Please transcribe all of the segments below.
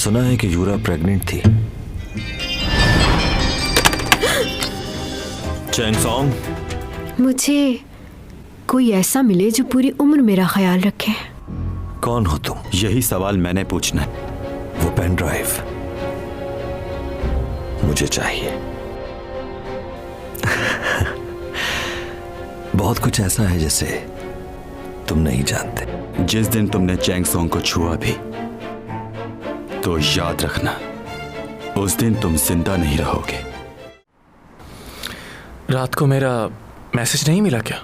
सुना है कि यूरा प्रेग्नेंट थी। चैंगसोंग, मुझे कोई ऐसा मिले जो पूरी उम्र मेरा ख्याल रखे। कौन हो तुम? यही सवाल मैंने पूछना है। वो पेन ड्राइव मुझे चाहिए। बहुत कुछ ऐसा है जिसे तुम नहीं जानते। जिस दिन तुमने चैंगसोंग को छुआ भी तो याद रखना, उस दिन तुम जिंदा नहीं रहोगे। रात को मेरा मैसेज नहीं मिला क्या?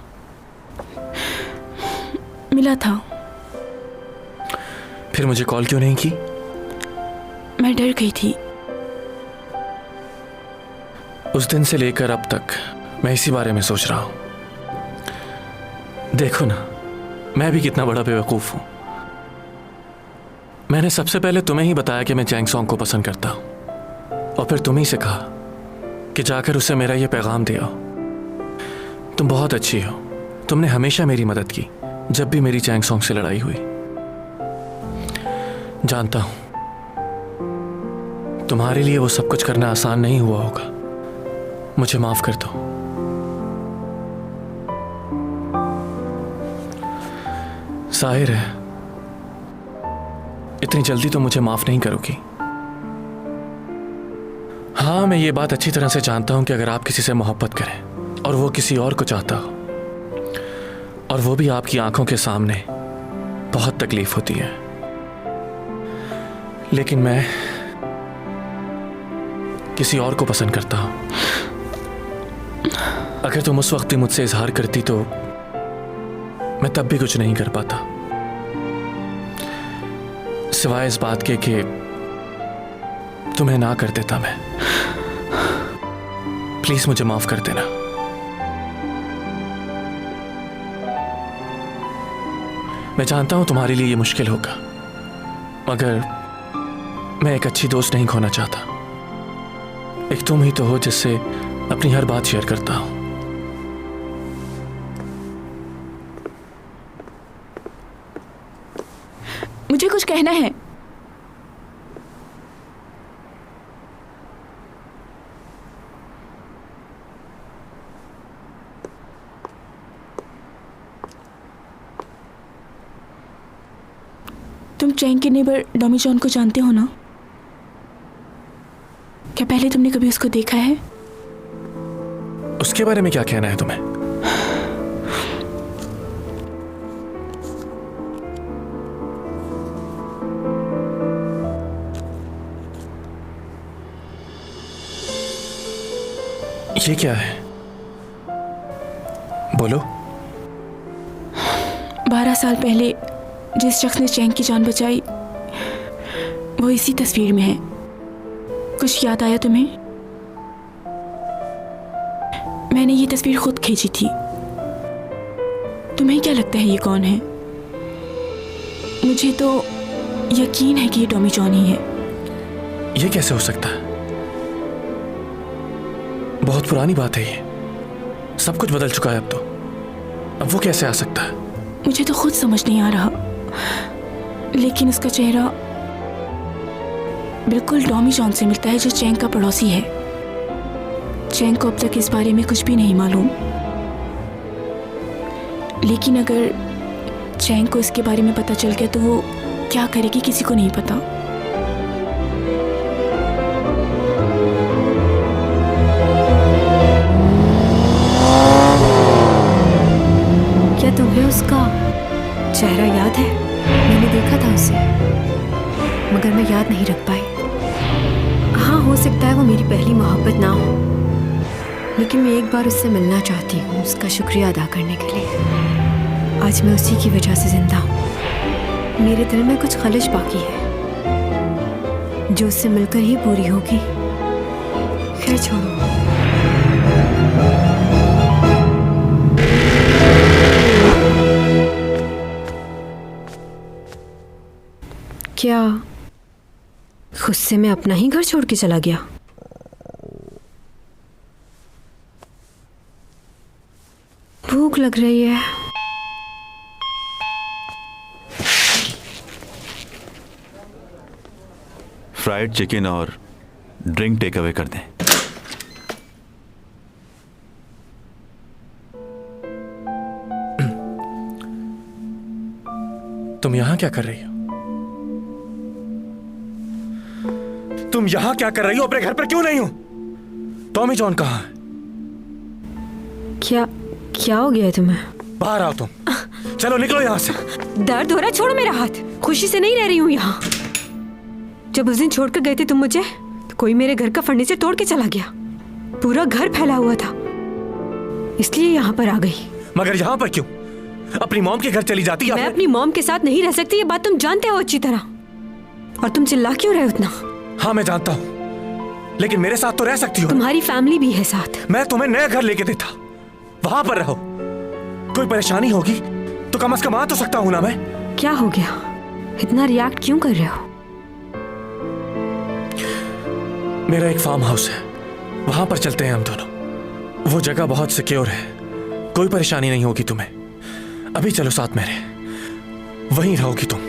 मिला था। फिर मुझे कॉल क्यों नहीं की? मैं डर गई थी। उस दिन से लेकर अब तक मैं इसी बारे में सोच रहा हूं। देखो ना, मैं भी कितना बड़ा बेवकूफ हूं। मैंने सबसे पहले तुम्हें ही बताया कि मैं चैंगसोंग को पसंद करता हूं, और फिर तुम ही से कहा कि जाकर उसे मेरा यह पैगाम दे आओ। तुम बहुत अच्छी हो। तुमने हमेशा मेरी मदद की जब भी मेरी चैंगसोंग से लड़ाई हुई। जानता हूं तुम्हारे लिए वो सब कुछ करना आसान नहीं हुआ होगा। मुझे माफ कर दो। जाहिर है इतनी जल्दी तो मुझे माफ नहीं करोगी। हाँ, मैं ये बात अच्छी तरह से जानता हूं कि अगर आप किसी से मोहब्बत करें और वो किसी और को चाहता हो, और वो भी आपकी आंखों के सामने, बहुत तकलीफ होती है। लेकिन मैं किसी और को पसंद करता हूं। अगर तुम उस वक्त भी मुझसे इजहार करती तो मैं तब भी कुछ नहीं कर पाता, सिवाय इस बात के कि तुम्हें ना कर देता मैं। प्लीज मुझे माफ कर देना। मैं जानता हूं तुम्हारे लिए ये मुश्किल होगा, मगर मैं एक अच्छी दोस्त नहीं खोना चाहता। एक तुम ही तो हो जिससे अपनी हर बात शेयर करता हूं। मुझे कुछ कहना है। तुम चैंग के नेबर डॉमी जॉन को जानते हो ना? क्या पहले तुमने कभी उसको देखा है? उसके बारे में क्या कहना है तुम्हें? ये क्या है? बोलो। 12 साल पहले जिस शख्स ने चैंग की जान बचाई वो इसी तस्वीर में है। कुछ याद आया तुम्हें? मैंने ये तस्वीर खुद खींची थी। तुम्हें क्या लगता है ये कौन है? मुझे तो यकीन है कि ये डॉमी जॉन ही है। ये कैसे हो सकता है? बहुत पुरानी बात है ये। सब कुछ बदल चुका है अब तो। अब वो कैसे आ सकता है? मुझे तो खुद समझ नहीं आ रहा, लेकिन उसका चेहरा बिल्कुल डॉमी जॉन से मिलता है, जो चैंग का पड़ोसी है। चैंग को अब तक इस बारे में कुछ भी नहीं मालूम, लेकिन अगर चैंग को इसके बारे में पता चल गया तो वो क्या करेगी किसी को नहीं पता। क्या तुम्हें उसका चेहरा याद है? मैंने देखा था उसे, मगर मैं याद नहीं रख पाई। हाँ, हो सकता है वो मेरी पहली मोहब्बत ना हो, लेकिन मैं एक बार उससे मिलना चाहती हूँ, उसका शुक्रिया अदा करने के लिए। आज मैं उसी की वजह से जिंदा हूँ। मेरे दिल में कुछ खलिश बाकी है जो उससे मिलकर ही पूरी होगी। खैर छोड़ो। क्या गुस्से में अपना ही घर छोड़ के चला गया? भूख लग रही है। फ्राइड चिकन और ड्रिंक टेक अवे कर दें। तुम यहां क्या कर रही हो? तुम यहां क्या कर रही हो? अपने घर पर क्यों नहीं हो? टॉमी जॉन कहां है? क्या क्या हो गया है तुम्हें? बाहर आओ तुम। चलो निकलो यहां से। दर्द हो रहा है, छोड़ो मेरा हाथ। खुशी से नहीं रह रही हूँ यहाँ। जब उस दिन छोड़कर गए थे तुम मुझे, तो कोई मेरे घर का फर्नीचर तोड़ के चला गया। पूरा घर फैला हुआ था, इसलिए यहाँ पर आ गई। मगर यहाँ पर क्यों? अपनी मॉम के घर चली जाती या मैं फिर... अपनी मॉम के साथ नहीं रह सकती, ये बात तुम जानते हो अच्छी तरह। और तुम चिल्ला क्यों रहे हो उतना? हाँ मैं जानता हूँ, लेकिन मेरे साथ तो रह सकती हो। तुम्हारी फैमिली भी है साथ। मैं तुम्हें नया घर लेके देता, वहां पर रहो। कोई परेशानी होगी तो कम से कम आ तो सकता हूं ना मैं। क्या हो गया? इतना रिएक्ट क्यों कर रहे हो? मेरा एक फार्म हाउस है, वहां पर चलते हैं हम दोनों। वो जगह बहुत सिक्योर है, कोई परेशानी नहीं होगी तुम्हें। अभी चलो साथ मेरे, वहीं रहोगी तुम।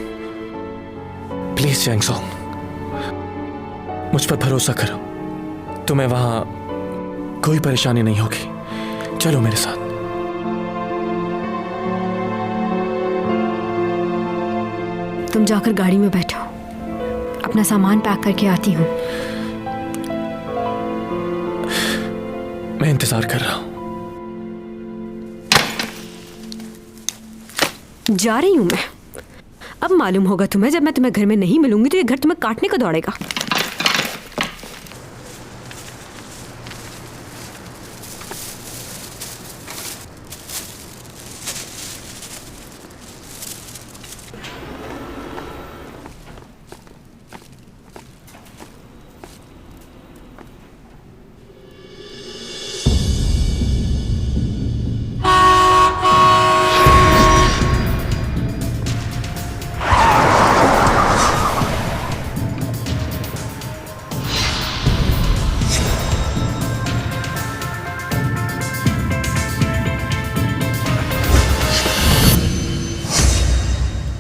प्लीज चैंग सॉन्ग, मुझ पर भरोसा करो, तुम्हें वहां कोई परेशानी नहीं होगी। चलो मेरे साथ। तुम जाकर गाड़ी में बैठो, अपना सामान पैक करके आती हूँ। मैं इंतजार कर रहा हूं। जा रही हूं मैं। अब मालूम होगा तुम्हें, जब मैं तुम्हें घर में नहीं मिलूंगी तो ये घर तुम्हें काटने को दौड़ेगा।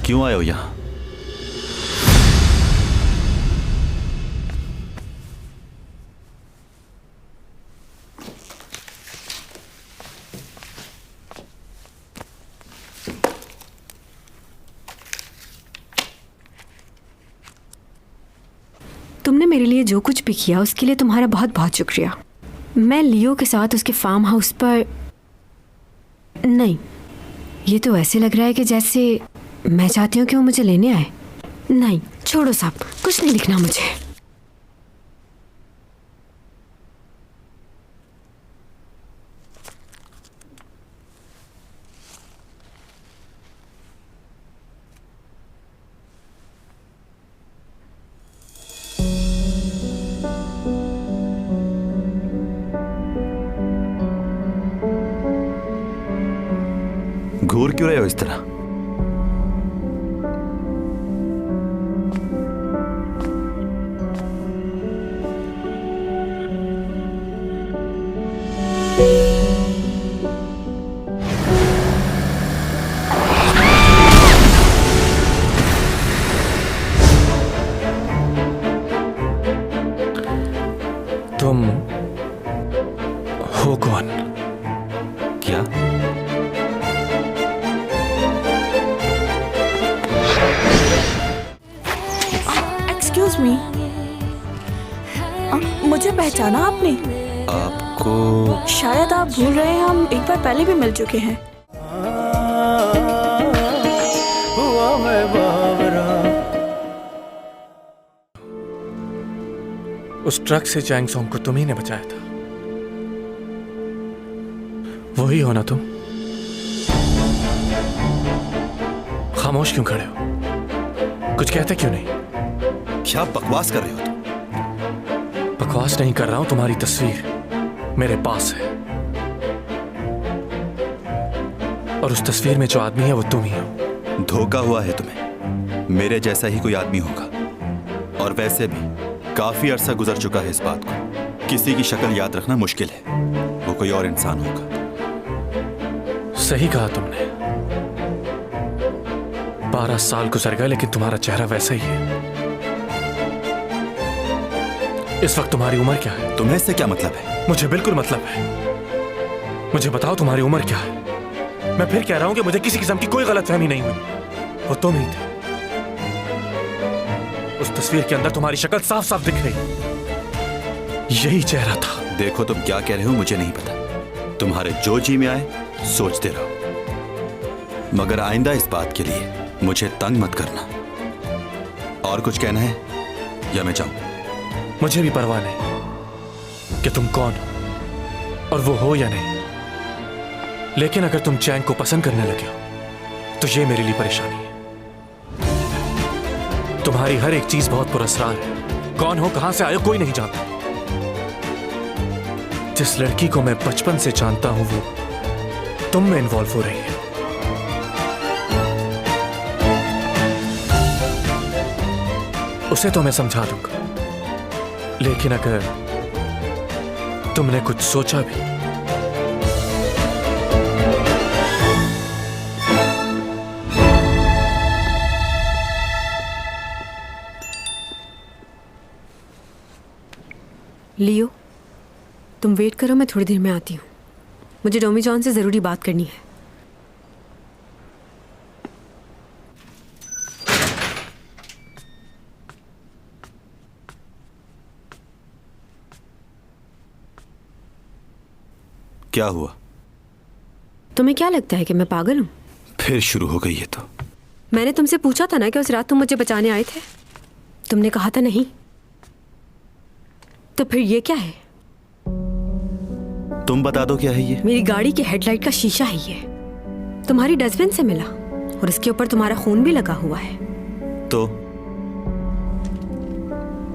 क्यों आए हो यहां? तुमने मेरे लिए जो कुछ भी किया उसके लिए तुम्हारा बहुत बहुत शुक्रिया। मैं लियो के साथ उसके फार्म हाउस पर नहीं, ये तो ऐसे लग रहा है कि जैसे मैं चाहती हूँ कि वो मुझे लेने आए। नहीं, छोड़ो साहब, कुछ नहीं लिखना मुझे। घूर क्यों रहे हो इस तरह? तुम हो कौन? क्या? एक्सक्यूज मी, मुझे पहचाना आपने? आपको? शायद आप भूल रहे हैं, हम एक बार पहले भी मिल चुके हैं। उस ट्रक से चैंग सॉन्ग को तुम ही ने बचाया था, वही हो ना तुम? खामोश क्यों खड़े हो? कुछ कहते क्यों नहीं? क्या बकवास कर रहे हो तुम? बकवास नहीं कर रहा हूं, तुम्हारी तस्वीर मेरे पास है, और उस तस्वीर में जो आदमी है वो तुम ही हो। धोखा हुआ है तुम्हें, मेरे जैसा ही कोई आदमी होगा। और वैसे भी काफी अरसा गुजर चुका है इस बात को। किसी की शक्ल याद रखना मुश्किल है, वो कोई और इंसान होगा। सही कहा तुमने। 12 साल गुजर गए लेकिन तुम्हारा चेहरा वैसा ही है। इस वक्त तुम्हारी उम्र क्या है? तुम्हें इससे क्या मतलब है? मुझे बिल्कुल मतलब है। मुझे बताओ तुम्हारी उम्र क्या है? मैं फिर कह रहा हूं कि मुझे किसी किस्म की कोई गलतफहमी नहीं हुई। वो तुम ही थे। उस तस्वीर के अंदर तुम्हारी शक्ल साफ साफ दिख रही। यही चेहरा था। देखो तुम क्या कह रहे हो मुझे नहीं पता। तुम्हारे जो जी में आए सोचते रहो, मगर आइंदा इस बात के लिए मुझे तंग मत करना। और कुछ कहना है या मैं जाऊं? मुझे भी परवाह नहीं कि तुम कौन हो और वो हो या नहीं, लेकिन अगर तुम चैंग को पसंद करने लगे हो तो ये मेरे लिए परेशानी है। तुम्हारी हर एक चीज बहुत पुरस्कार है। कौन हो, कहां से आए हो, कोई नहीं जानता। जिस लड़की को मैं बचपन से जानता हूं वो तुम में इन्वॉल्व हो रही है। उसे तो मैं समझा दूंगा, लेकिन अगर तुमने कुछ सोचा भी लियो, तुम वेट करो, मैं थोड़ी देर में आती हूँ। मुझे डोमी जॉन से ज़रूरी बात करनी है। क्या हुआ? तुम्हें क्या लगता है कि मैं पागल हूँ? फिर शुरू हो गई है तो। मैंने तुमसे पूछा था ना कि उस रात तुम मुझे बचाने आए थे। तुमने कहा था नहीं। तो फिर ये क्या है? तुम बता दो क्या है ये? मेरी गाड़ी के हेडलाइट का शीशा है ये। तुम्हारी डस्टबिन से मिला और इसके ऊपर तुम्हारा खून भी लगा हुआ है। तो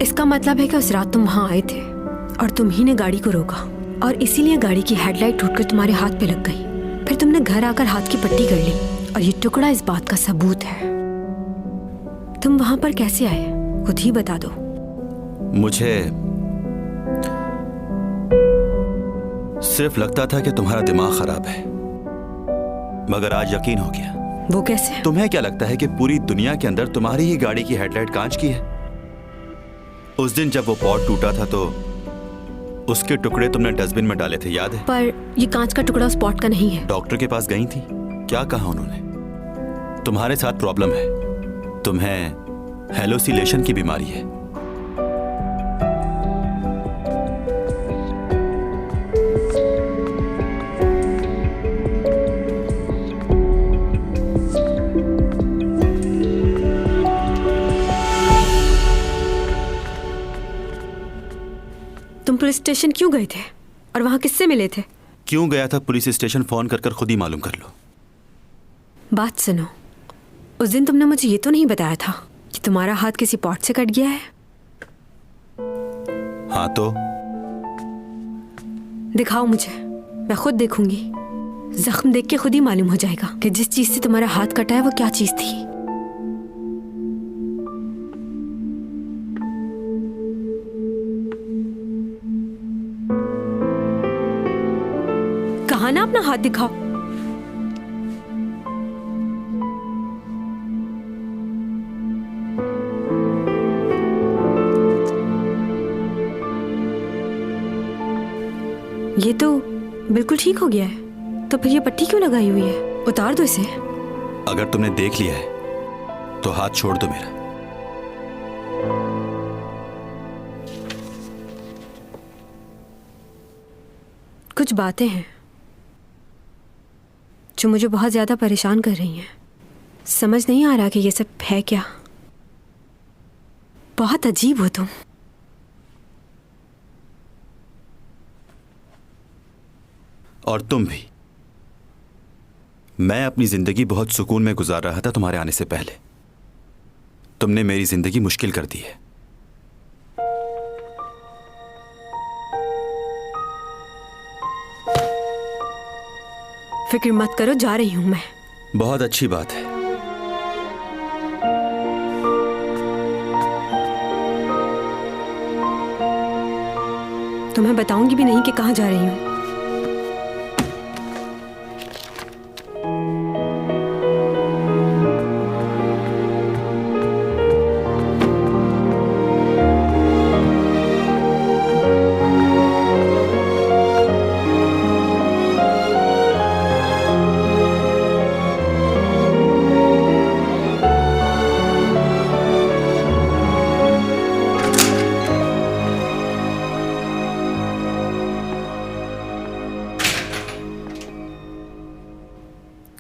इसका मतलब है कि उस रात तुम वहां आए थे और तुम ही ने गाड़ी को रोका और इसीलिए गाड़ी की हेडलाइट टूटकर तुम्हारे हाथ पे लग गई। फिर तुमने घर आकर हाथ की पट्टी कर ली और ये टुकड़ा इस बात का सबूत है। तुम वहां पर कैसे आए खुद ही बता दो। मुझे सिर्फ लगता था कि तुम्हारा दिमाग खराब है, मगर आज यकीन हो गया। वो कैसे? तुम्हें क्या लगता है कि पूरी दुनिया के अंदर तुम्हारी ही गाड़ी की हेडलाइट कांच की है? उस दिन जब वो पॉट टूटा था तो उसके टुकड़े तुमने डस्टबिन में डाले थे, याद है? पर ये कांच का टुकड़ा उस पॉट का नहीं है। डॉक्टर के पास गई थी, क्या कहा उन्होंने? तुम्हारे साथ प्रॉब्लम है, तुम्हें हेलोसिलेशन की बीमारी है। तुम पुलिस स्टेशन क्यों गए थे और वहां किससे मिले थे? क्यों गया था पुलिस स्टेशन? फोन कर खुद ही मालूम कर लो। बात सुनो, उस दिन तुमने मुझे ये तो नहीं बताया था कि तुम्हारा हाथ किसी पॉट से कट गया है। हाँ तो दिखाओ मुझे, मैं खुद देखूंगी। जख्म देख के खुद ही मालूम हो जाएगा कि जिस चीज से तुम्हारा हाथ कटा है वो क्या चीज थी। कहा ना अपना हाथ दिखाओ। ये तो बिल्कुल ठीक हो गया है, तो फिर ये पट्टी क्यों लगाई हुई है? उतार दो इसे। अगर तुमने देख लिया है तो हाथ छोड़ दो मेरा। कुछ बातें हैं जो मुझे बहुत ज्यादा परेशान कर रही हैं। समझ नहीं आ रहा कि ये सब है क्या। बहुत अजीब हो तुम। और तुम भी। मैं अपनी जिंदगी बहुत सुकून में गुजार रहा था तुम्हारे आने से पहले। तुमने मेरी जिंदगी मुश्किल कर दी है। फिक्र मत करो, जा रही हूं मैं। बहुत अच्छी बात है। तुम्हें बताऊंगी भी नहीं कि कहां जा रही हूं।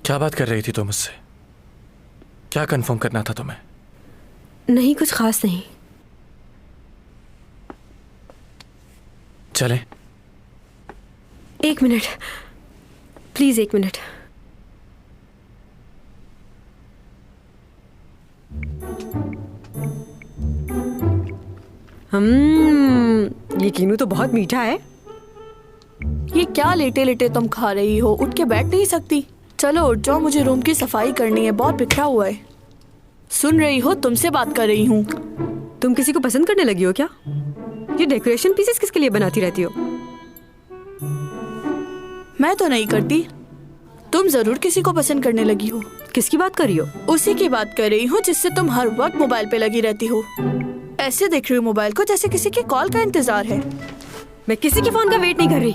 क्या बात कर रही थी तुम मुझसे? क्या कंफर्म करना था तुम्हें? नहीं, कुछ खास नहीं। चलें? 1 मिनट प्लीज, 1 मिनट। ये कीनू तो बहुत मीठा है। ये क्या लेटे लेटे तुम खा रही हो? उठ के बैठ नहीं सकती? चलो उठ जाओ, मुझे रूम की सफाई करनी है, बहुत बिखरा हुआ है। सुन रही हो, तुमसे बात कर रही हूँ। तुम किसी को पसंद करने लगी हो क्या? ये डेकोरेशन पीसेस किसके लिए बनाती रहती हो? मैं तो नहीं करती। तुम जरूर किसी को पसंद करने लगी हो। किसकी बात कर रही हो? उसी की बात कर रही हूँ जिससे तुम हर वक्त मोबाइल पे लगी रहती हो। ऐसे देख रही हो मोबाइल को जैसे किसी के कॉल का इंतजार है। मैं किसी के फोन का वेट नहीं कर रही।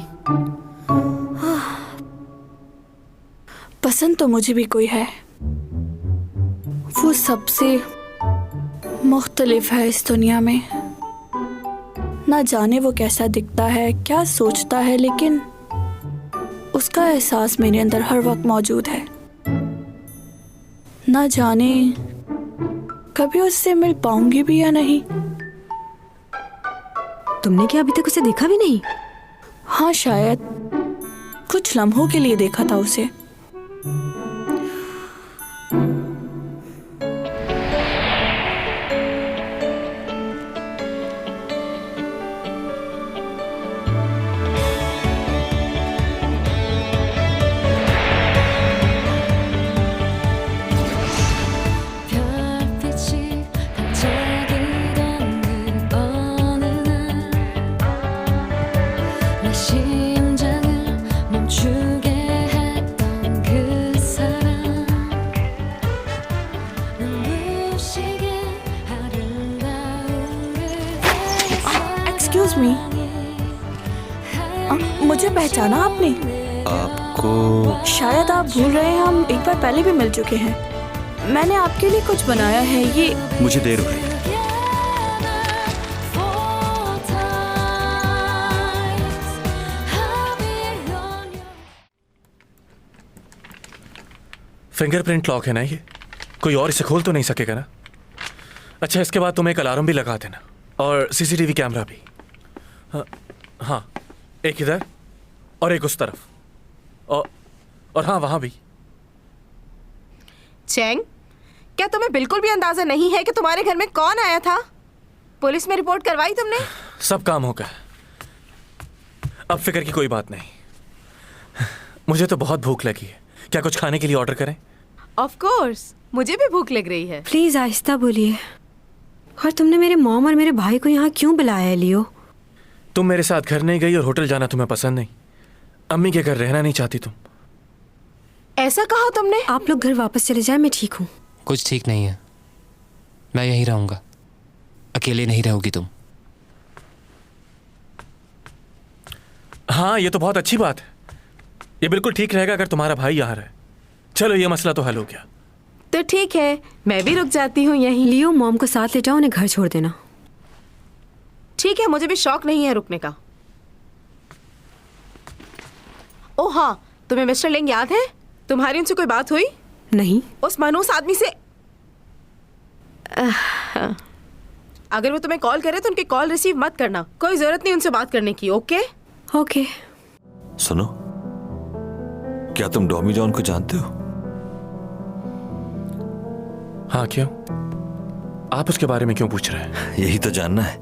पसंद तो मुझे भी कोई है, वो सबसे मुख्तलिफ है इस दुनिया में। ना जाने वो कैसा दिखता है, क्या सोचता है, लेकिन उसका एहसास मेरे अंदर हर वक्त मौजूद है। ना जाने कभी उससे मिल पाऊंगी भी या नहीं। तुमने क्या अभी तक उसे देखा भी नहीं? हाँ, शायद कुछ लम्हों के लिए देखा था उसे। एक्सक्यूज मी, मुझे पहचाना आपने? आपको? शायद आप भूल रहे हैं, हम एक बार पहले भी मिल चुके हैं। मैंने आपके लिए कुछ बनाया है। ये मुझे देर हो रही है। फिंगरप्रिंट लॉक है ना ये? कोई और इसे खोल तो नहीं सकेगा ना? अच्छा, इसके बाद तुम एक अलार्म भी लगा देना और सीसीटीवी कैमरा भी। हाँ, एक इधर और एक उस तरफ, और हाँ, वहां भी। चैंग, क्या तुम्हें बिल्कुल भी अंदाजा नहीं है कि तुम्हारे घर में कौन आया था? पुलिस में रिपोर्ट करवाई तुमने? सब काम हो गया, अब फिक्र की कोई बात नहीं। मुझे तो बहुत भूख लगी है, क्या कुछ खाने के लिए ऑर्डर करें? ऑफ कोर्स, मुझे भी भूख लग रही है। प्लीज आहिस्ता बोलिए। और तुमने मेरे मॉम और मेरे भाई को यहाँ क्यों बुलाया है लियो? तुम मेरे साथ घर नहीं गई और होटल जाना तुम्हें पसंद नहीं। अम्मी के घर रहना नहीं चाहती तुम। ऐसा कहा तुमने? आप लोग घर वापस चले जाएं, मैं ठीक हूँ। कुछ ठीक नहीं है, मैं यहीं रहूंगा। अकेले नहीं रहोगी तुम। हाँ, ये तो बहुत अच्छी बात है। ये बिल्कुल ठीक रहेगा अगर तुम्हारा भाई यहाँ रहे। चलो, ये मसला तो हल हो गया। तो ठीक है, मैं भी रुक जाती हूँ यहीं। लियो, मॉम को साथ ले जाओ, उन्हें घर छोड़ देना। ठीक है, मुझे भी शौक नहीं है रुकने का। ओह हाँ, तुम्हें मिस्टर लिंग याद है? तुम्हारी उनसे कोई बात हुई? नहीं। उस मनहूस आदमी से? अगर वो तुम्हें कॉल करे तो उनकी कॉल रिसीव मत करना। कोई जरूरत नहीं उनसे बात करने की। Okay okay. सुनो, क्या तुम डॉमी जॉन को जानते हो? हाँ, क्यों? आप उसके बारे में क्यों पूछ रहे हैं? यही तो जानना है।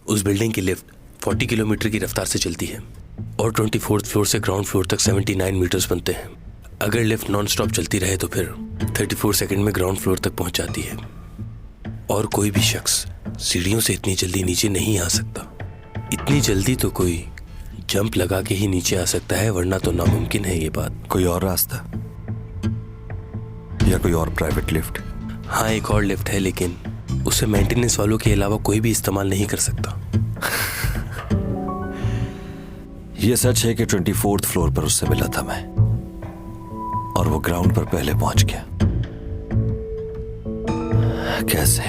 उस बिल्डिंग की लिफ्ट 40 किलोमीटर की रफ्तार से चलती है और 24th फ्लोर से ग्राउंड फ्लोर तक 79 मीटर्स बनते हैं। अगर लिफ्ट नॉन स्टॉप चलती रहे तो फिर 34 सेकंड में ग्राउंड फ्लोर तक पहुंच जाती है। और कोई भी शख्स सीढ़ियों से इतनी जल्दी नीचे नहीं आ सकता। इतनी जल्दी तो कोई जंप लगा के ही नीचे आ सकता है, वरना तो नामुमकिन है ये बात। कोई और रास्ता या कोई और प्राइवेट लिफ्ट? हाँ, एक और लिफ्ट है, लेकिन उसे मेंटेनेंस वालों के अलावा कोई भी इस्तेमाल नहीं कर सकता। यह सच है कि 24th फ्लोर पर उससे मिला था मैं, और वो ग्राउंड पर पहले पहुंच गया। कैसे?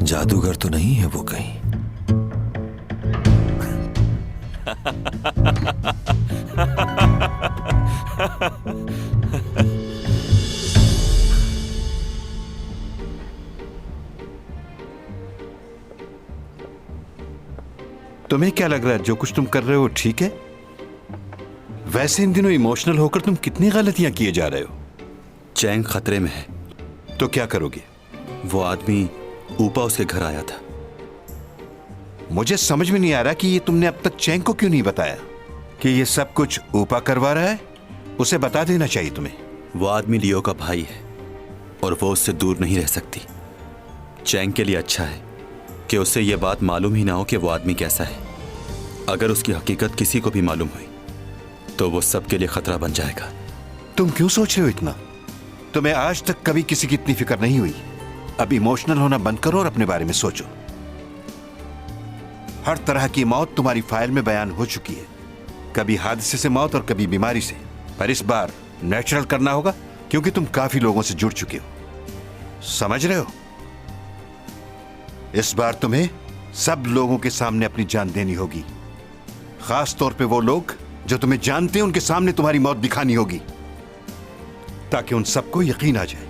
जादूगर तो नहीं है वो कहीं? तुम्हें क्या लग रहा है जो कुछ तुम कर रहे हो ठीक है? वैसे इन दिनों इमोशनल होकर तुम कितनी गलतियां किए जा रहे हो। चैंग खतरे में है। तो क्या करोगे? वो आदमी ऊपा उसके घर आया था। मुझे समझ में नहीं आ रहा कि ये तुमने अब तक चैंग को क्यों नहीं बताया कि ये सब कुछ ऊपा करवा रहा है। उसे बता देना चाहिए तुम्हें। वो आदमी लियो का भाई है और वो उससे दूर नहीं रह सकती। चैंग के लिए अच्छा है कि उसे ये बात मालूम ही ना हो कि वो आदमी कैसा है। अगर उसकी हकीकत किसी को भी मालूम हुई तो वो सबके लिए खतरा बन जाएगा। तुम क्यों सोच रहे हो इतना? तुम्हें आज तक कभी किसी की इतनी फिक्र नहीं हुई। अब इमोशनल होना बंद करो और अपने बारे में सोचो। हर तरह की मौत तुम्हारी फाइल में बयान हो चुकी है, कभी हादसे से मौत और कभी बीमारी से। पर इस बार नेचुरल करना होगा क्योंकि तुम काफी लोगों से जुड़ चुके हो। समझ रहे हो? इस बार तुम्हें सब लोगों के सामने अपनी जान देनी होगी। खास तौर पे वो लोग जो तुम्हें जानते हैं, उनके सामने तुम्हारी मौत दिखानी होगी ताकि उन सबको यकीन आ जाए।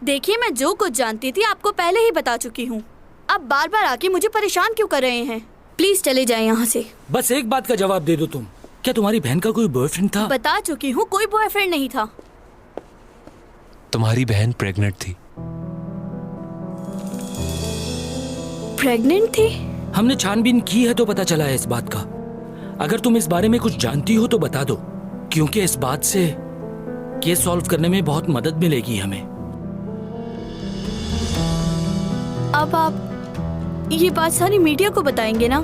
देखिए, मैं जो कुछ जानती थी आपको पहले ही बता चुकी हूँ। अब बार बार आके मुझे परेशान क्यों कर रहे हैं? प्लीज चले जाएं यहाँ से। बस एक बात का जवाब दे दो तुम। क्या तुम्हारी बहन का कोई बॉयफ्रेंड था? बता चुकी हूँ, कोई बॉयफ्रेंड नहीं था। तुम्हारी बहन प्रेग्नेंट थी। प्रेग्नेंट थी? हमने छानबीन की है तो पता चला है इस बात का। अगर तुम इस बारे में कुछ जानती हो तो बता दो, क्योंकि इस बात से केस सॉल्व करने में बहुत मदद मिलेगी हमें। अब आप ये बात सारी मीडिया को बताएंगे ना?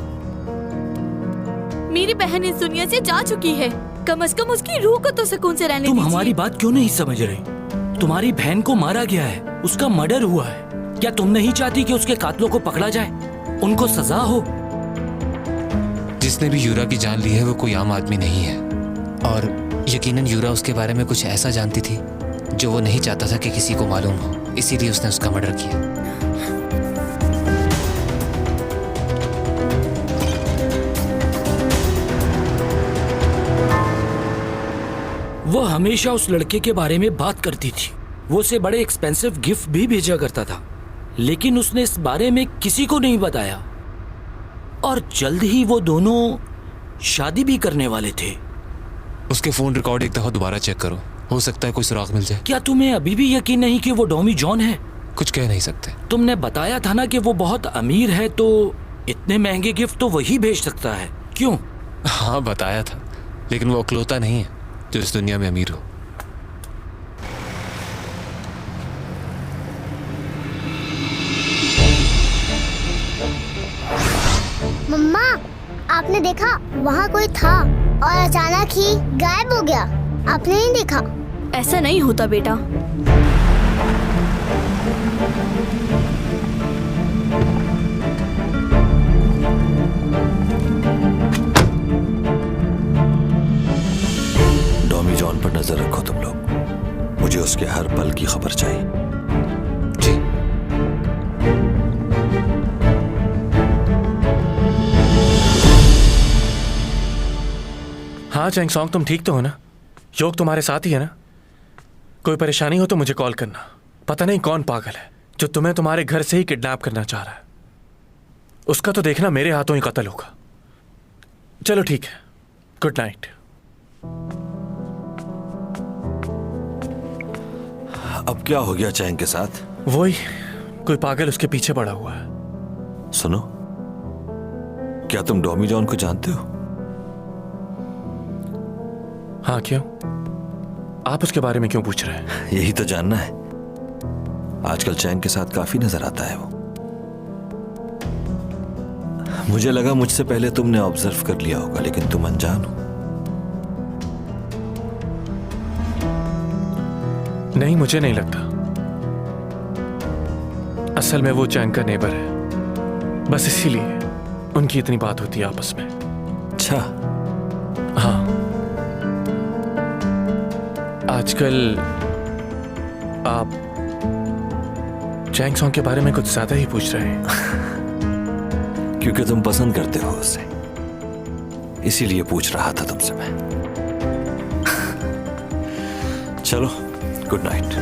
मेरी बहन इस दुनिया से जा चुकी है, कम से कम उसकी रूह को तो सुकून से रहने तुम दीजिए। हमारी बात क्यों नहीं समझ रहे? तुम्हारी बहन को मारा गया है, उसका मर्डर हुआ है। क्या तुम नहीं चाहती कि उसके कातलों को पकड़ा जाए, उनको सजा हो? जिसने भी यूरा की जान ली है वो कोई आम आदमी नहीं है, और यकीनन यूरा उसके बारे में कुछ ऐसा जानती थी जो वो नहीं चाहता था कि किसी को मालूम हो, इसीलिए उसने उसका मर्डर किया। वो हमेशा उस लड़के के बारे में बात करती थी। वो उसे बड़े एक्सपेंसिव गिफ्ट भी भेजा करता था, लेकिन उसने इस बारे में किसी को नहीं बताया। और जल्द ही वो दोनों शादी भी करने वाले थे। उसके फोन रिकॉर्ड एक दफा दोबारा चेक करो, हो सकता है कोई सुराग मिल जाए। क्या तुम्हें अभी भी यकीन नहीं कि वो डॉमी जॉन है? कुछ कह नहीं सकते। तुमने बताया था ना कि वो बहुत अमीर है, तो इतने महंगे गिफ्ट तो वही भेज सकता है। क्यों? हाँ बताया था, लेकिन वो अकलौता नहीं है जो इस दुनिया में अमीर हो। मम्मा, आपने देखा वहाँ कोई था और अचानक ही गायब हो गया। आपने नहीं देखा? ऐसा नहीं होता बेटा। डॉमी जॉन पर नजर रखो तुम लोग। मुझे उसके हर पल की खबर चाहिए। जी। हाँ चैंग सॉन्ग, तुम ठीक तो हो ना? योग तुम्हारे साथ ही है ना? कोई परेशानी हो तो मुझे कॉल करना। पता नहीं कौन पागल है जो तुम्हें तुम्हारे घर से ही किडनैप करना चाह रहा है। उसका तो देखना मेरे हाथों ही कत्ल होगा। चलो ठीक है, गुड नाइट। अब क्या हो गया चैंग के साथ? वही, कोई पागल उसके पीछे पड़ा हुआ है। सुनो, क्या तुम डॉमी जॉन को जानते हो? हाँ, क्यों? आप उसके बारे में क्यों पूछ रहे हैं? यही तो जानना है। आजकल चैंग के साथ काफी नजर आता है वो। मुझे लगा मुझसे पहले तुमने ऑब्जर्व कर लिया होगा, लेकिन तुम अनजान हो। नहीं, मुझे नहीं लगता। असल में वो चैंग का नेबर है, बस इसीलिए उनकी इतनी बात होती है आपस में। अच्छा। हाँ, आजकल आप चैंग सॉन्ग के बारे में कुछ ज्यादा ही पूछ रहे हैं। क्योंकि तुम पसंद करते हो उसे, इसीलिए पूछ रहा था तुमसे मैं। चलो, गुड नाइट।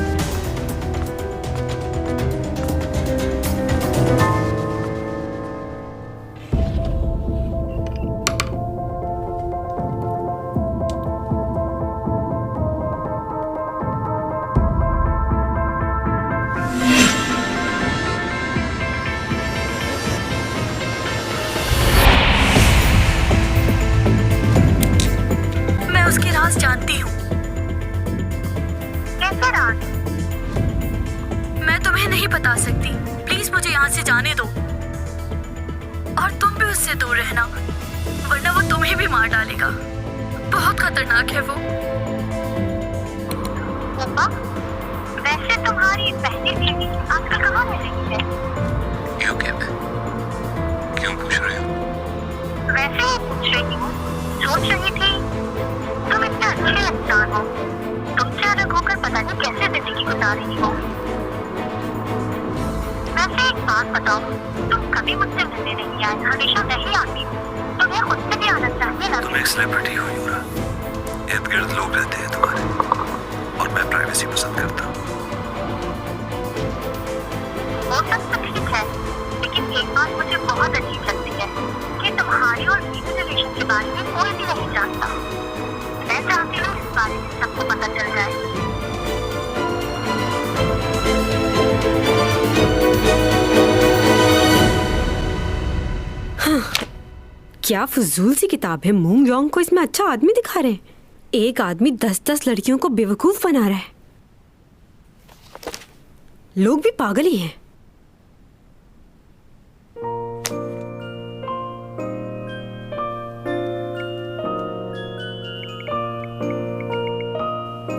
मैं उसकी राज जानती हूँ। कैसे राज? मैं तुम्हें नहीं बता सकती। प्लीज मुझे यहाँ से जाने दो। और तुम भी उससे दूर रहना, वरना वो तुम्हें भी मार डालेगा। बहुत खतरनाक है वो। मम्मा, वैसे तुम्हारी पहली बीवी आजकल कहाँ रह रही है? यूके में। क्यों पूछ रहे हो? वैसे ही पूछ रही हूँ। सोच रही थी तुम इतने अच्छे इंसान हो, तुमसे अलग होकर पता नहीं कैसे जिंदगी गुजार रही हो। वैसे एक बात बताओ, तुम कभी मुझसे मिलने नहीं आए, हमेशा मैं ही आती हूँ। तुम्हें खुद से भी आना चाहिए ना। तुम एक सेलिब्रिटी हो यूरा, इर्द गिर्द लोग रहते हैं तुम्हारे, और मैं प्राइवेसी पसंद करता हूँ। वो सब तो ठीक है, लेकिन एक बात मुझे बहुत अजीब लगती है कि तुम्हारी और मेरे रिलेशन के बारे में कोई भी नहीं जानता। मैं चाहती हूँ इस बारे में सबको पता चल जाए। क्या फजूल सी किताब है। मूंग जोंग को इसमें अच्छा आदमी दिखा रहे हैं। एक आदमी 10-10 लड़कियों को बेवकूफ बना रहा है। लोग भी पागल ही हैं।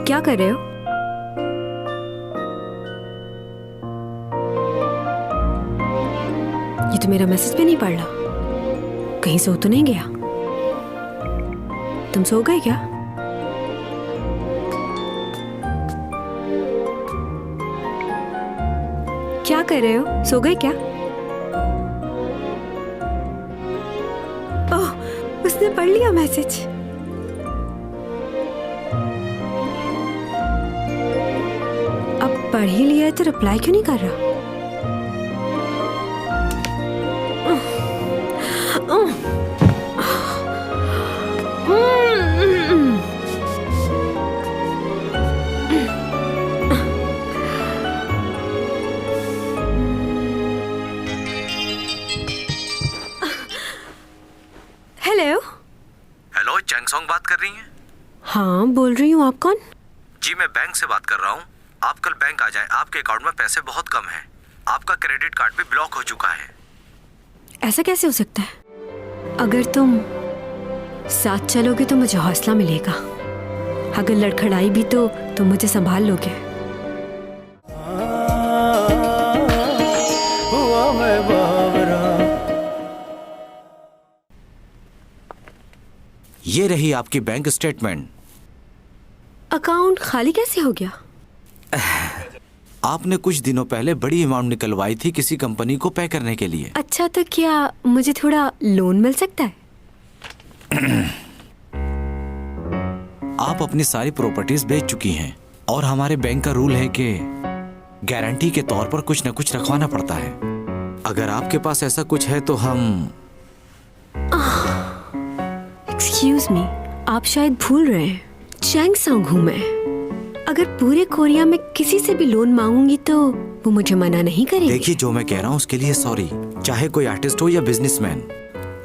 क्या कर रहे हो? ये तो मेरा मैसेज भी नहीं पढ़ रहा। कहीं सो तो नहीं गया? तुम सो गए क्या? क्या कर रहे हो? सो गए क्या? ओह, उसने पढ़ लिया मैसेज। अब पढ़ ही लिया है तो रिप्लाई क्यों नहीं कर रहा? हेलो। हेलो, चैंगसोंग बात कर रही हैं? हाँ, बोल रही हूँ। आप कौन? जी, मैं बैंक से बात कर रहा हूँ। आप कल बैंक आ जाएं। आपके अकाउंट में पैसे बहुत कम हैं। आपका क्रेडिट कार्ड भी ब्लॉक हो चुका है। ऐसा कैसे हो सकता है? अगर तुम साथ चलोगे तो मुझे हौसला मिलेगा। अगर लड़खड़ाई भी तो तुम मुझे संभाल लोगे। ये रही आपकी बैंक स्टेटमेंट। अकाउंट खाली कैसे हो गया? आपने कुछ दिनों पहले बड़ी अमाउंट निकलवाई थी किसी कंपनी को पे करने के लिए। अच्छा, तो क्या मुझे थोड़ा लोन मिल सकता है? आप अपनी सारी प्रॉपर्टीज बेच चुकी हैं और हमारे बैंक का रूल है कि गारंटी के तौर पर कुछ न कुछ रखवाना पड़ता है। अगर आपके पास ऐसा कुछ है तो हम। एक्सक्यूज मी, आप शायद भूल रहे हैं, चैंगसोंग हूँ मैं। अगर पूरे कोरिया में किसी से भी लोन मांगूंगी तो वो मुझे मना नहीं करेंगे। देखिए, जो मैं कह रहा हूँ उसके लिए सॉरी। चाहे कोई आर्टिस्ट हो या बिजनेसमैन,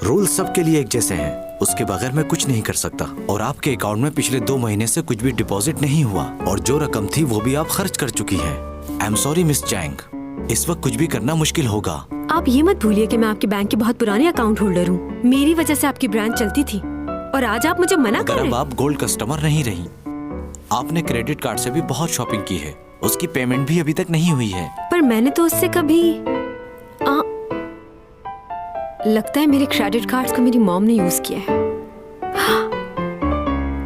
रूल सबके लिए एक जैसे हैं। उसके बगैर मैं कुछ नहीं कर सकता। और आपके अकाउंट में पिछले 2 महीने से कुछ भी डिपॉजिट नहीं हुआ और जो रकम थी वो भी आप खर्च कर चुकी है। I am sorry Miss Chang, इस वक्त कुछ भी करना मुश्किल होगा। आप ये मत भूलिए कि मैं आपके बैंक के बहुत पुराने अकाउंट होल्डर हूँ। मेरी वजह से आपकी ब्रांच चलती थी और आज आप मुझे मना कर रहे हैं। अब आप गोल्ड कस्टमर नहीं रही। आपने क्रेडिट कार्ड से भी बहुत शॉपिंग की है, उसकी पेमेंट भी अभी तक नहीं हुई है। पर मैंने तो उससे कभी लगता है मेरे क्रेडिट कार्ड्स को मेरी मॉम ने यूज किया है।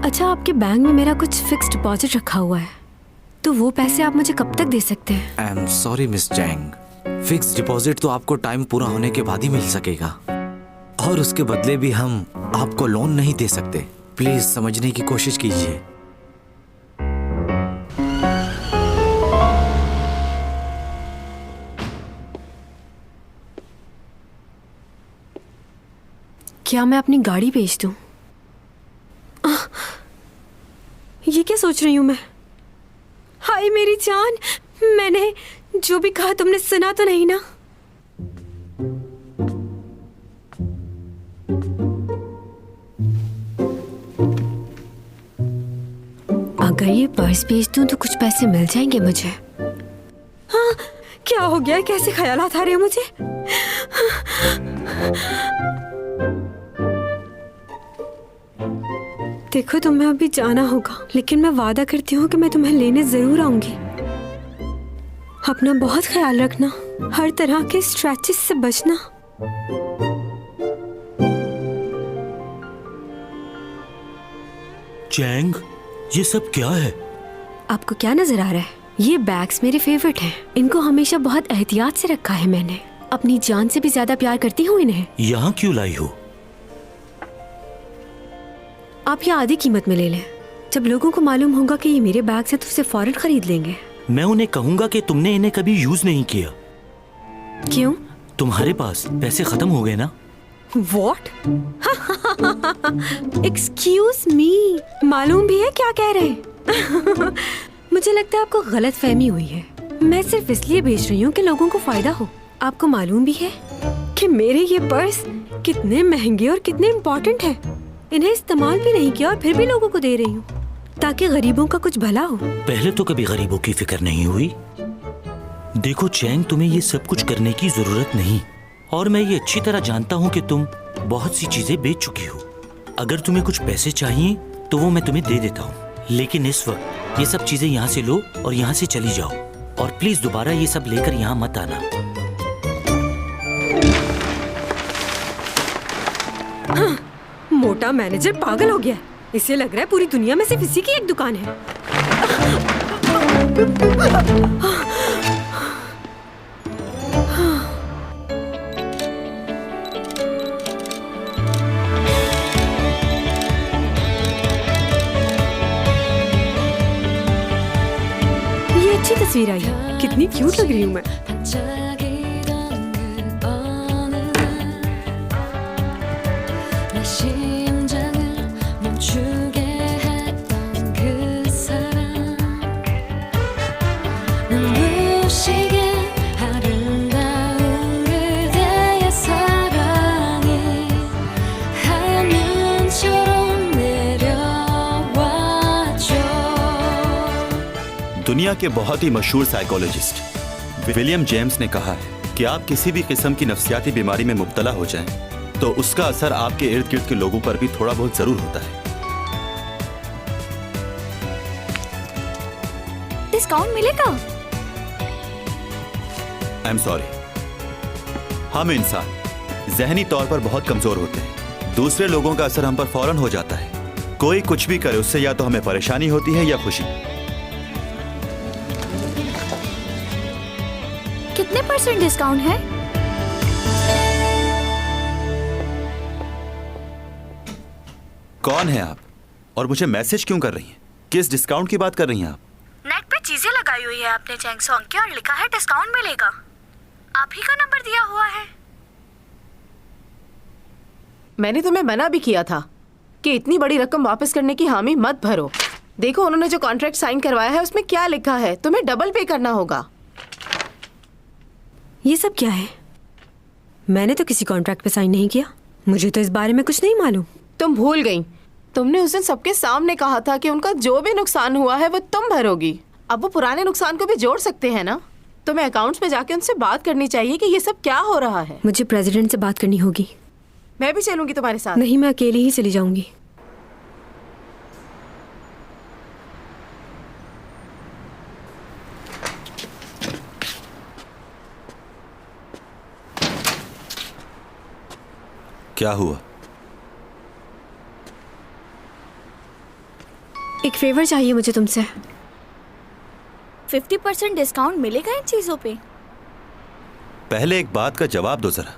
अच्छा, आपके बैंक में मेरा कुछ फिक्स डिपॉजिट रखा हुआ है, तो वो पैसे आप मुझे कब तक दे सकते हैं? I am sorry Miss Chang, fix deposit तो आपको टाइम पूरा होने के बाद ही मिल सकेगा। और उसके बदले भी हम आपको लोन नहीं दे सकते। प्लीज समझने की कोशिश कीजिए। क्या मैं अपनी गाड़ी बेच दूं? ये क्या सोच रही हूं मैं? हाय मेरी जान, मैंने जो भी कहा तुमने सुना तो नहीं ना? अगर ये पर्स बेच दूं तो कुछ पैसे मिल जाएंगे मुझे। हाँ, क्या हो गया? कैसे ख्यालात आ रहे हैं मुझे? देखो तुम्हें अभी जाना होगा, लेकिन मैं वादा करती हूँ कि मैं तुम्हें लेने जरूर आऊंगी। अपना बहुत ख्याल रखना, हर तरह के स्ट्रेचेस से बचना। चैंग, ये सब क्या है? आपको क्या नजर आ रहा है? ये बैग्स मेरे फेवरेट हैं। इनको हमेशा बहुत एहतियात से रखा है मैंने। अपनी जान से भी ज्यादा प्यार करती हूँ इन्हें। यहाँ क्यों लाई हो? आप ये आधी कीमत में ले लें। जब लोगों को मालूम होगा कि ये मेरे बैग से तो उसे फौरन खरीद लेंगे। मैं उन्हें कहूंगा कि तुमने इन्हें कभी यूज नहीं किया। क्यों? तुम्हारे पास पैसे खत्म हो गए ना? What? Excuse me, मालूम भी है क्या कह रहे हैं? मुझे लगता है आपको गलत फहमी हुई है। मैं सिर्फ इसलिए बेच रही हूँ कि लोगों को फायदा हो। आपको मालूम भी है कि मेरे ये पर्स कितने महंगे और कितने इम्पोर्टेंट हैं। इन्हें इस्तेमाल भी नहीं किया और फिर भी लोगों को दे रही हूँ ताकि गरीबों का कुछ भला हो। पहले तो कभी गरीबों की फिक्र नहीं हुई। देखो चैंग, तुम्हें ये सब कुछ करने की जरूरत नहीं, और मैं ये अच्छी तरह जानता हूँ कि तुम बहुत सी चीजें बेच चुकी हो। अगर तुम्हें कुछ पैसे चाहिए तो वो मैं तुम्हें दे देता हूँ, लेकिन इस वक्त ये सब चीजें यहाँ से लो और यहाँ से चली जाओ, और प्लीज दोबारा ये सब लेकर यहाँ मत आना। हाँ, मोटा मैनेजर पागल हो गया है। इसे लग रहा है पूरी दुनिया में सिर्फ इसी की एक दुकान है। ये अच्छी तस्वीर आई है। कितनी क्यूट लग रही हूँ मैं। दुनिया के बहुत ही मशहूर साइकोलॉजिस्ट विलियम जेम्स ने कहा है कि आप किसी भी किस्म की नफ्सियाती बीमारी में मुब्तला हो जाएं, तो उसका असर आपके इर्द गिर्द के लोगों पर भी थोड़ा बहुत जरूर होता है। डिस्काउंट मिलेगा? आई एम सॉरी, हम इंसान जहनी तौर पर बहुत कमजोर होते हैं। दूसरे लोगों का असर हम पर फौरन हो जाता है। कोई कुछ भी करे उससे या तो हमें परेशानी होती है या खुशी। कितने % डिस्काउंट है? कौन है आप और मुझे मैसेज क्यों कर रही हैं? किस डिस्काउंट की बात कर रही हैं आप? नेट पे चीजें लगाई हुई है आपने चैंग सॉन्ग की और लिखा है डिस्काउंट मिलेगा। आप ही का नंबर दिया हुआ है। मैंने तुम्हें मना भी किया था कि इतनी बड़ी रकम वापस करने की हामी मत भरो। देखो उन्होंने जो कॉन्ट्रैक्ट साइन करवाया है उसमें क्या लिखा है, तुम्हें डबल पे करना होगा। ये सब क्या है? मैंने तो किसी कॉन्ट्रैक्ट पे साइन नहीं किया। मुझे तो इस बारे में कुछ नहीं मालूम। तुम भूल गई, तुमने उस दिन सबके सामने कहा था कि उनका जो भी नुकसान हुआ है वो तुम भरोगी। अब वो पुराने नुकसान को भी जोड़ सकते हैं ना। तुम्हें अकाउंट्स में जाके उनसे बात करनी चाहिए कि ये सब क्या हो रहा है। मुझे प्रेसिडेंट से बात करनी होगी। मैं भी चलूंगी तुम्हारे साथ। नहीं, मैं अकेले ही चली जाऊंगी। क्या हुआ? एक फेवर चाहिए मुझे तुमसे। 50% डिस्काउंट मिलेगा इन चीजों पे? पहले एक बात का जवाब दो जरा।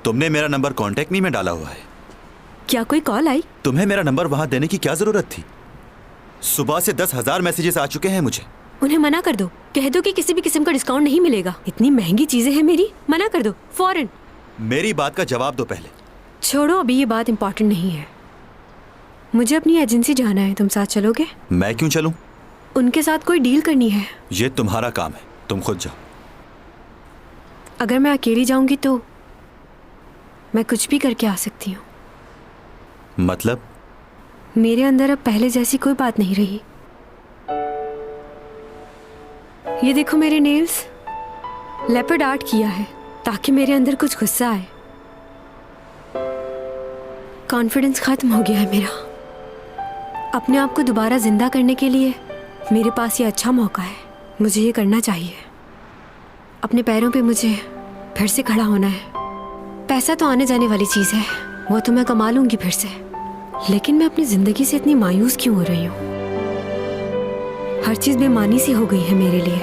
तुमने मेरा नंबर कांटेक्ट मी में डाला हुआ है। क्या कोई कॉल आई? तुम्हें मेरा नंबर वहां देने की क्या जरूरत थी? सुबह से 10,000 मैसेजेस आ चुके हैं मुझे। उन्हें मना कर दो, कह दो कि किसी भी किस्म का डिस्काउंट नहीं मिलेगा। इतनी महंगी चीजें हैं मेरी, मना कर दो फौरन। मेरी बात का जवाब दो पहले। छोड़ो, अभी ये बात इम्पोर्टेंट नहीं है। मुझे अपनी एजेंसी जाना है, तुम साथ चलोगे? मैं क्यों चलूं? उनके साथ कोई डील करनी है। ये तुम्हारा काम है, तुम खुद जाओ। अगर मैं अकेली जाऊंगी तो मैं कुछ भी करके आ सकती हूँ। मतलब? मेरे अंदर अब पहले जैसी कोई बात नहीं रही। ये देखो मेरे नेल्स, लेपर्ड आर्ट किया है ताकि मेरे अंदर कुछ गुस्सा आए। कॉन्फिडेंस खत्म हो गया है मेरा। अपने आप को दोबारा जिंदा करने के लिए मेरे पास ये अच्छा मौका है। मुझे ये करना चाहिए। अपने पैरों पे मुझे फिर से खड़ा होना है। पैसा तो आने जाने वाली चीज़ है, वो तो मैं कमा लूंगी फिर से। लेकिन मैं अपनी जिंदगी से इतनी मायूस क्यों हो रही हूँ? हर चीज़ बेमानी सी हो गई है मेरे लिए।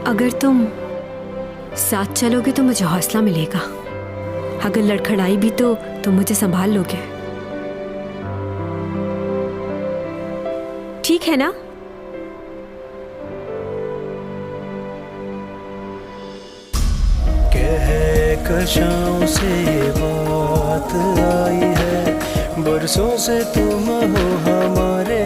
अगर तुम साथ चलोगे तो मुझे हौसला मिलेगा। अगर लड़खड़ाई भी तो तुम मुझे संभाल लोगे। ठीक है ना? कशाओं से बात आई है, बरसों से तुम हो हमारे